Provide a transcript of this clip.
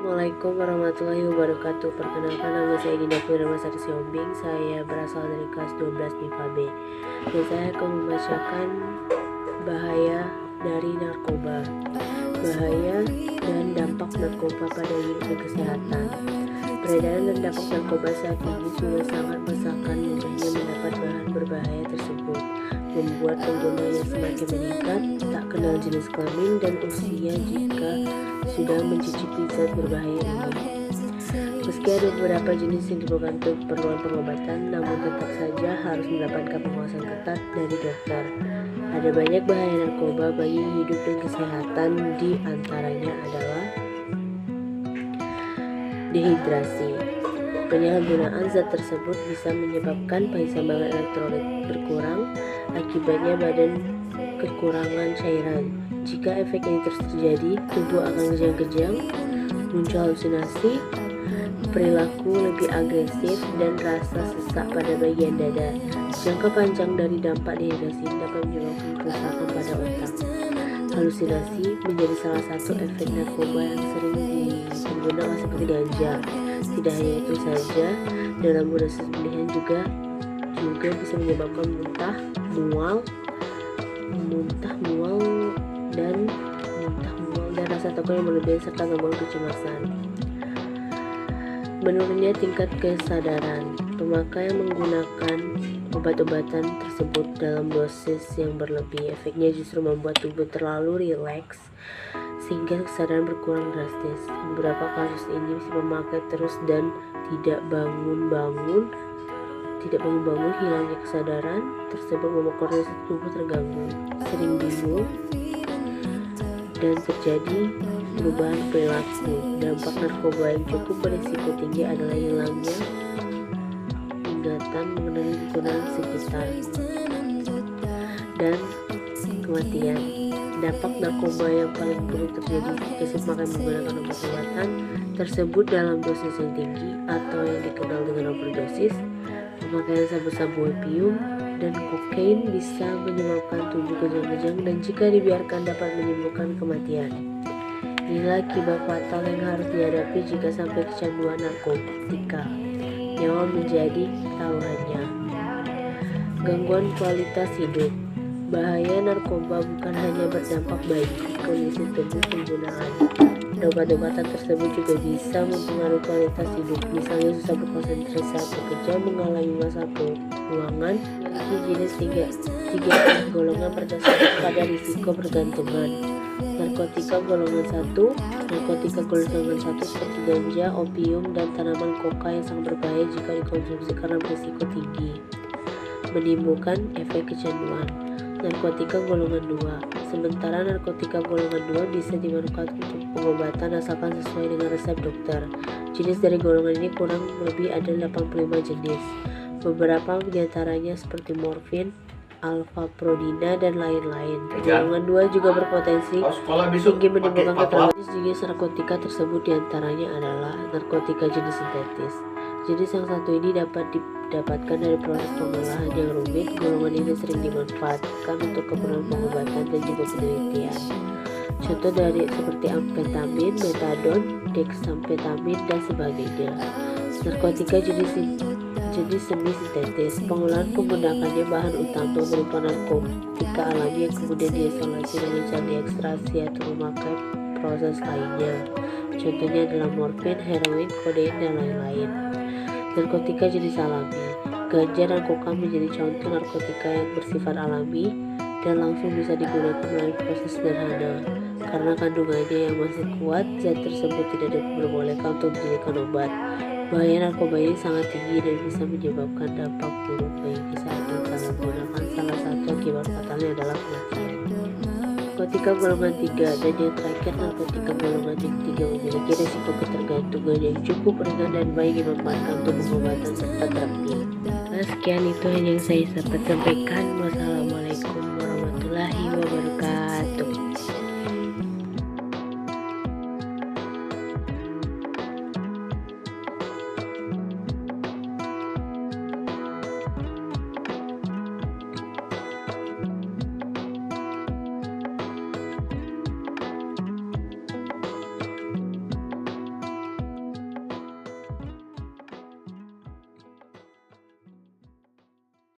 Assalamualaikum warahmatullahi wabarakatuh. Perkenalkan, nama saya Dinda Putri Siombing. Saya berasal dari kelas 12 MIPA B. Dan saya akan membacakan bahaya dari narkoba. Bahaya dan dampak narkoba pada hidup dan kesehatan. Peredaran dan dampak narkoba saat ini sudah sangat meresahkan. Mudahnya mendapat bahan berbahaya tersebut membuat penggunanya semakin meningkat, tak kenal jenis kelamin dan usia jika sudah mencicipi zat berbahaya ini. Meski ada beberapa jenis yang diperlukan untuk keperluan pengobatan, namun tetap saja harus mendapatkan pengawasan ketat dari dokter. Ada banyak bahaya narkoba bagi hidup dan kesehatan, di antaranya adalah dehidrasi. Penyalahgunaan zat tersebut bisa menyebabkan keseimbangan elektrolit berkurang, akibatnya badan kekurangan cairan. Jika efek ini terus terjadi, tubuh akan kejang-kejang, muncul halusinasi, perilaku lebih agresif, dan rasa sesak pada bagian dada. Jangka panjang dari dampak dehidrasi dapat menyebabkan kerusakan pada otak. Halusinasi menjadi salah satu efek narkoba yang sering digunakan seperti ganja. Tidak hanya itu saja, dalam dosis berlebihan juga bisa menyebabkan muntah, mual dan rasa takut yang berlebihan serta gangguan kecemasan. Menurunnya tingkat kesadaran. Pemakai yang menggunakan obat-obatan tersebut dalam dosis yang berlebih, efeknya justru membuat tubuh terlalu rileks sehingga kesadaran berkurang drastis. Beberapa kasus ini si pemakai terus dan tidak bangun-bangun, hilangnya kesadaran tersebut membuat koordinasi tubuh terganggu, sering bingung, dan terjadi perubahan perilaku. Dampak narkoba yang cukup berisiko tinggi adalah hilangnya ingatan mengenai lingkungan sekitar dan kematian. Dampak narkoba yang paling buruk terjadi jika si pemakai menggunakan obat-obatan tersebut dalam dosis yang tinggi atau yang dikenal dengan overdosis. Pemakaian sabu-sabu opium dan kokain bisa menyebabkan tubuh kejang-kejang dan jika dibiarkan dapat menimbulkan kematian. Inilah akibat fatal yang harus dihadapi jika sampai kecanduan narkotika. Nyawa menjadi taruhannya. Gangguan kualitas hidup. Bahaya narkoba bukan hanya berdampak bagi kondisi tubuh penggunaan. Obat-obatan tersebut juga bisa mempengaruhi kualitas hidup, misalnya susah berkonsentrasi saat bekerja, mengalami masa penuangan, memiliki jenis tiga golongan berdasarkan pada risiko bergantungan. Narkotika golongan 1. Narkotika golongan 1 seperti ganja, opium, dan tanaman koka yang sangat berbahaya jika dikonsumsi karena berisiko tinggi, menimbulkan efek kecanduan. Narkotika golongan 2. Sementara narkotika golongan 2 bisa dimanfaatkan untuk pengobatan asalkan sesuai dengan resep dokter. Jenis dari golongan ini kurang lebih ada 85 jenis. Beberapa diantaranya seperti morfin, alfa-prodina, dan lain-lain. Golongan 2 juga berpotensi tinggi menimbulkan kecelakaan. Jenis narkotika tersebut diantaranya adalah narkotika jenis sintetis. Jenis yang satu ini dapat didapatkan dari proses pengolahan yang rumit. Golongan ini sering dimanfaatkan untuk keperluan pengobatan dan juga penelitian. Contoh dari seperti amfetamin, metadon, dexamfetamin, dan sebagainya. Narkotika jenis semi-sintetis. Pengolahan menggunakannya bahan utama berupa narkotika alami yang kemudian diisolasi dengan cara diekstraksi atau memakai proses lainnya. Contohnya adalah morfin, heroin, kodein, dan lain-lain. Narkotika jenis alami. Ganja dan koka menjadi contoh narkotika yang bersifat alami dan langsung bisa digunakan melalui proses sederhana. Karena kandungannya yang masih kuat, zat tersebut tidak diperbolehkan untuk dijadikan obat. Bahaya narkoba ini sangat tinggi dan bisa menyebabkan dampak buruk bagi kesehatan saat menggunakan. Salah satu akibat fatalnya adalah kematian. Narkotika golongan 3 dan yang terakhir narkotika golongan yang 3 memiliki risiko ketergantungan yang cukup ringan dan baik dimanfaatkan untuk pengobatan serta terapi. Sekian itu yang saya dapat sampaikan. Wassalamualaikum